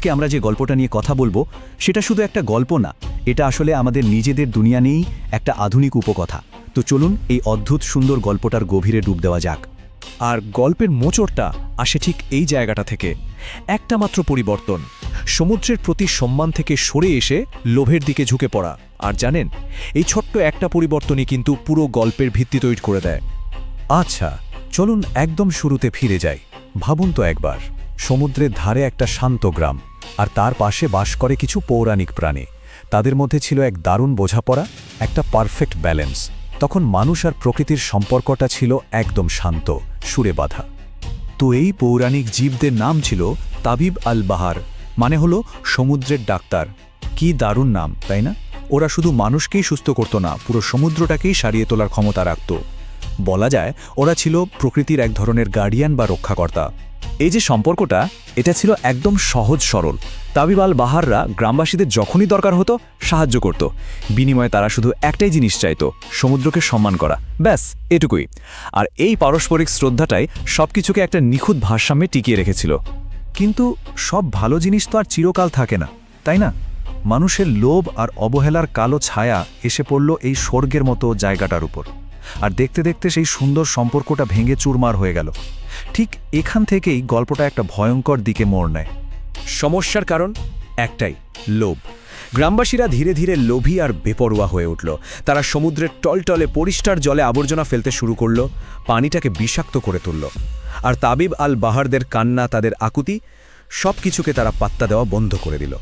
আজকে আমরা যে গল্পটা নিয়ে কথা বলবো সেটা শুধু একটা গল্প না, এটা আসলে আমাদের নিজেদের দুনিয়া নিয়েই একটা আধুনিক উপকথা। তো চলুন এই অদ্ভুত সুন্দর গল্পটার গভীরে ডুব দেওয়া যাক। আর গল্পের মোচড়টা আসে ঠিক এই জায়গাটা থেকে। একটা মাত্র পরিবর্তন, সমুদ্রের প্রতি সম্মান থেকে সরে এসে লোভের দিকে ঝুঁকে পড়া। আর জানেন, এই ছোট্ট একটা পরিবর্তনই কিন্তু পুরো গল্পের ভিত্তি তৈরি করে দেয়। আচ্ছা, চলুন একদম শুরুতে ফিরে যাই। ভাবুন তো একবার, সমুদ্রের ধারে একটা শান্ত গ্রাম, আর তার পাশে বাস করে কিছু পৌরাণিক প্রাণী। তাদের মধ্যে ছিল এক দারুণ বোঝাপড়া, একটা পারফেক্ট ব্যালেন্স। তখন মানুষ আর প্রকৃতির সম্পর্কটা ছিল একদম শান্ত, সুরে বাঁধা। তো এই পৌরাণিক জীবদের নাম ছিল তাবিব আল বাহার, মানে হলো সমুদ্রের ডাক্তার। কি দারুণ নাম, তাই না? ওরা শুধু মানুষকেই সুস্থ করত না, পুরো সমুদ্রটাকেই সারিয়ে তোলার ক্ষমতা রাখত। বলা যায় ওরা ছিল প্রকৃতির এক ধরনের গার্ডিয়ান বা রক্ষাকর্তা। এই যে সম্পর্কটা, এটা ছিল একদম সহজ সরল। তাবিব আল বাহাররা গ্রামবাসীদের যখনই দরকার হতো সাহায্য করত। বিনিময়ে তারা শুধু একটাই জিনিস চাইত, সমুদ্রকে সম্মান করা, ব্যাস এটুকুই। আর এই পারস্পরিক শ্রদ্ধাটাই সবকিছুকে একটা নিখুঁত ভারসাম্যে টিকিয়ে রেখেছিল। কিন্তু সব ভালো জিনিস তো আর চিরকাল থাকে না, তাই না? মানুষের লোভ আর অবহেলার কালো ছায়া এসে পড়ল এই স্বর্গের মতো জায়গাটার উপর। আর দেখতে দেখতে সেই সুন্দর সম্পর্কটা ভেঙে চুরমার হয়ে গেল। ঠিক এখান থেকেই গল্পটা একটা ভয়ঙ্কর দিকে মোড় নেয়। সমস্যার কারণ একটাই, লোভ। গ্রামবাসীরা ধীরে ধীরে লোভী আর বেপরোয়া হয়ে উঠল। তারা সমুদ্রের টলটলে পরিষ্কার জলে আবর্জনা ফেলতে শুরু করল, পানিটাকে বিষাক্ত করে তুলল। আর তাবিব আল বাহারদের কান্না, তাদের আকুতি, সব কিছুকে তারা পাত্তা দেওয়া বন্ধ করে দিল।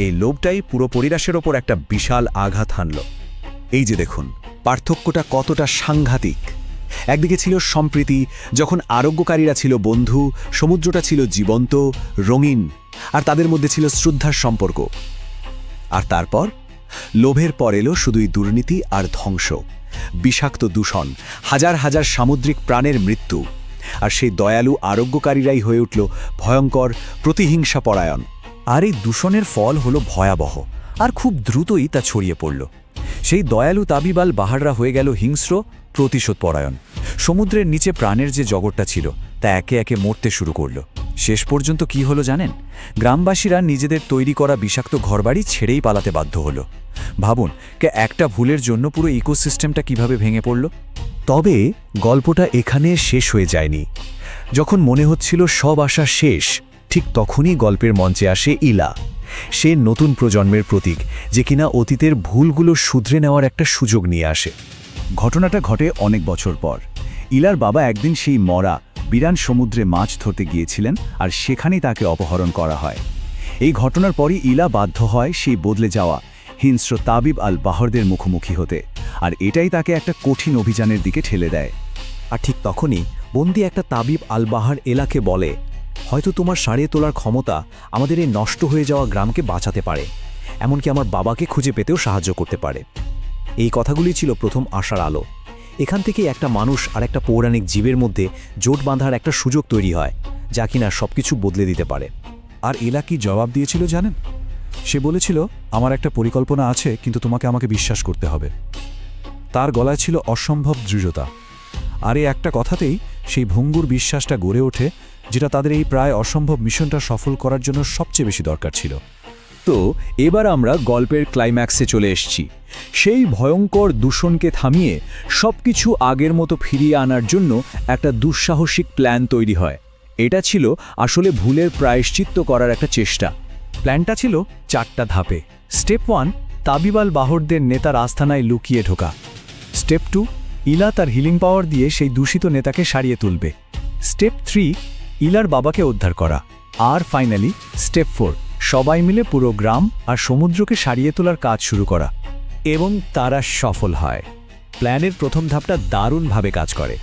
এই লোভটাই পুরো পরিবেশের ওপর একটা বিশাল আঘাত হানল। এই যে দেখুন, পার্থক্যটা কতটা সাংঘাতিক। একদিকে ছিল সম্প্রীতি, যখন আরোগ্যকারীরা ছিল বন্ধু, সমুদ্রটা ছিল জীবন্ত, রঙিন, আর তাদের মধ্যে ছিল শ্রদ্ধার সম্পর্ক। আর তারপর লোভের পর এলো শুধুই দুর্নীতি আর ধ্বংস, বিষাক্ত দূষণ, হাজার হাজার সামুদ্রিক প্রাণের মৃত্যু। আর সেই দয়ালু আরোগ্যকারীরাই হয়ে উঠল ভয়ঙ্কর প্রতিহিংসা পরায়ণ। আর এই দূষণের ফল হলো ভয়াবহ, আর খুব দ্রুতই তা ছড়িয়ে পড়ল। সেই দয়ালু তাবিব আল বাহাররা হয়ে গেল হিংস্র, প্রতিশোধ পরায়ণ। সমুদ্রের নিচে প্রাণের যে জগৎটা ছিল তা একে একে মরতে শুরু করল। শেষ পর্যন্ত কি হলো জানেন? গ্রামবাসীরা নিজেদের তৈরি করা বিষাক্ত ঘরবাড়ি ছেড়েই পালাতে বাধ্য হলো। ভাবুন, একটা ভুলের জন্য পুরো ইকোসিস্টেমটা কিভাবে ভেঙে পড়ল। তবে গল্পটা এখানে শেষ হয়ে যায়নি। যখন মনে হচ্ছিল সব আশা শেষ, ঠিক তখনই গল্পের মঞ্চে আসে ইলা। সে নতুন প্রজন্মের প্রতীক, যে কিনা অতীতের ভুলগুলো শুধরে নেওয়ার একটা সুযোগ নিয়ে আসে। ঘটনাটা ঘটে অনেক বছর পর। ইলার বাবা একদিন সেই মরা বিরান সমুদ্রে মাছ ধরতে গিয়েছিলেন, আর সেখানেই তাকে অপহরণ করা হয়। এই ঘটনার পরই ইলা বাধ্য হয় সেই বদলে যাওয়া হিংস্র তাবিব আল বাহারদের মুখোমুখি হতে, আর এটাই তাকে একটা কঠিন অভিযানের দিকে ঠেলে দেয়। আর ঠিক তখনই বন্দি একটা তাবিব আল বাহার এলাকে বলে, হয়তো তোমার সারিয়ে তোলার ক্ষমতা আমাদের এই নষ্ট হয়ে যাওয়া গ্রামকে বাঁচাতে পারে, এমনকি আমার বাবাকে খুঁজে পেতেও সাহায্য করতে পারে। এই কথাগুলি ছিল প্রথম আশার আলো। এখান থেকেই একটা মানুষ আর একটা পৌরাণিক জীবের মধ্যে জোট বাঁধার একটা সুযোগ তৈরি হয়, যা কিনা সবকিছু বদলে দিতে পারে। আর এলা কি জবাব দিয়েছিল জানেন? সে বলেছিল, আমার একটা পরিকল্পনা আছে, কিন্তু তোমাকে আমাকে বিশ্বাস করতে হবে। তার গলায় ছিল অসম্ভব দৃঢ়তা। আর এই একটা কথাতেই সেই ভঙ্গুর বিশ্বাসটা গড়ে ওঠে, যেটা তাদের এই প্রায় অসম্ভব মিশনটা সফল করার জন্য সবচেয়ে বেশি দরকার ছিল। তো এবার আমরা গল্পের ক্লাইম্যাক্সে চলে এসেছি। সেই ভয়ঙ্কর দূষণকে থামিয়ে সবকিছু আগের মতো ফিরিয়ে আনার জন্য একটা দুঃসাহসিক প্ল্যান তৈরি হয়। এটা ছিল আসলে ভুলের প্রায়শ্চিত্ত করার একটা চেষ্টা। প্ল্যানটা ছিল 4টা ধাপে। স্টেপ 1, তাবিব আল বাহারদের নেতার আস্তানায় লুকিয়ে ঢোকা। স্টেপ 2, ইলা তার হিলিং পাওয়ার দিয়ে সেই দূষিত নেতাকে সারিয়ে তুলবে। স্টেপ 3, ইলার বাবাকে উদ্ধার করা। আর ফাইনালি স্টেপ 4, সবাই মিলে পুরো গ্রাম আর সমুদ্রকে সারিয়ে তোলার কাজ শুরু করা। এবং তারা সফল হয়। প্ল্যানের প্রথম ধাপটা দারুণভাবে কাজ করে।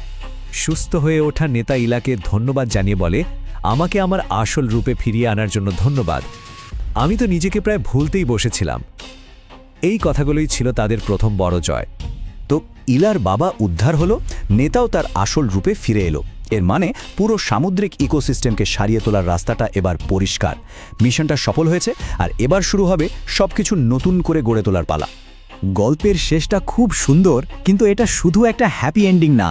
সুস্থ হয়ে ওঠা নেতা ইলাকে ধন্যবাদ জানিয়ে বলে, আমাকে আমার আসল রূপে ফিরিয়ে আনার জন্য ধন্যবাদ, আমি তো নিজেকে প্রায় ভুলতেই বসেছিলাম। এই কথাগুলোই ছিল তাদের প্রথম বড় জয়। তো ইলার বাবা উদ্ধার হলো, নেতাও তার আসল রূপে ফিরে এলো। এর মানে পুরো সামুদ্রিক ইকোসিস্টেমকে সারিয়ে তোলার রাস্তাটা এবার পরিষ্কার। মিশনটা সফল হয়েছে, আর এবার শুরু হবে সবকিছু নতুন করে গড়ে তোলার পালা। গল্পের শেষটা খুব সুন্দর, কিন্তু এটা শুধু একটা হ্যাপি এন্ডিং না,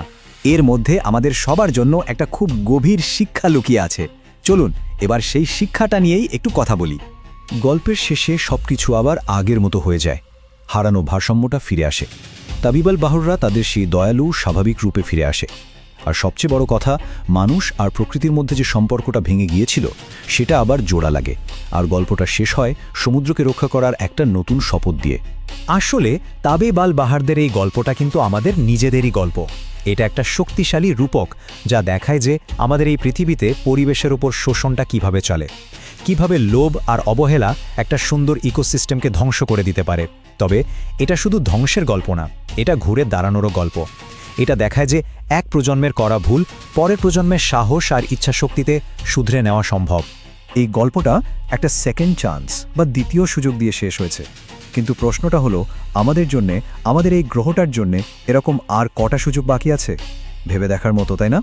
এর মধ্যে আমাদের সবার জন্য একটা খুব গভীর শিক্ষা লুকিয়ে আছে। চলুন এবার সেই শিক্ষাটা নিয়েই একটু কথা বলি। গল্পের শেষে সবকিছু আবার আগের মতো হয়ে যায়। হারানো ভারসাম্যটা ফিরে আসে। তাবিবাল বাহররা তাদের সেই দয়ালু স্বাভাবিক রূপে ফিরে আসে। আর সবচেয়ে বড় কথা, মানুষ আর প্রকৃতির মধ্যে যে সম্পর্কটা ভেঙে গিয়েছিল সেটা আবার জোড়া লাগে। আর গল্পটা শেষ হয় সমুদ্রকে রক্ষা করার একটা নতুন শপথ দিয়ে। আসলে তাবিবাল বাহারদের এই গল্পটা কিন্তু আমাদের নিজেদেরই গল্প। এটা একটা শক্তিশালী রূপক যা দেখায় যে আমাদের এই পৃথিবীতে পরিবেশের উপর শোষণটা কিভাবে চলে, কিভাবে লোভ আর অবহেলা একটা সুন্দর ইকোসিস্টেমকে ধ্বংস করে দিতে পারে। তবে এটা শুধু ধ্বংসের গল্প না, এটা ঘুরে দাঁড়ানোরও গল্প। এটা দেখায় যে এক প্রজন্মের করা ভুল পরের প্রজন্মের সাহস আর ইচ্ছাশক্তিতে শুধরে নেওয়া সম্ভব। এই গল্পটা একটা সেকেন্ড চান্স বা দ্বিতীয় সুযোগ দিয়ে শেষ হয়েছে। কিন্তু প্রশ্নটা হলো, আমাদের জন্যে, আমাদের এই গ্রহটার জন্যে এরকম আর কটা সুযোগ বাকি আছে? ভেবে দেখার মতো, তাই না?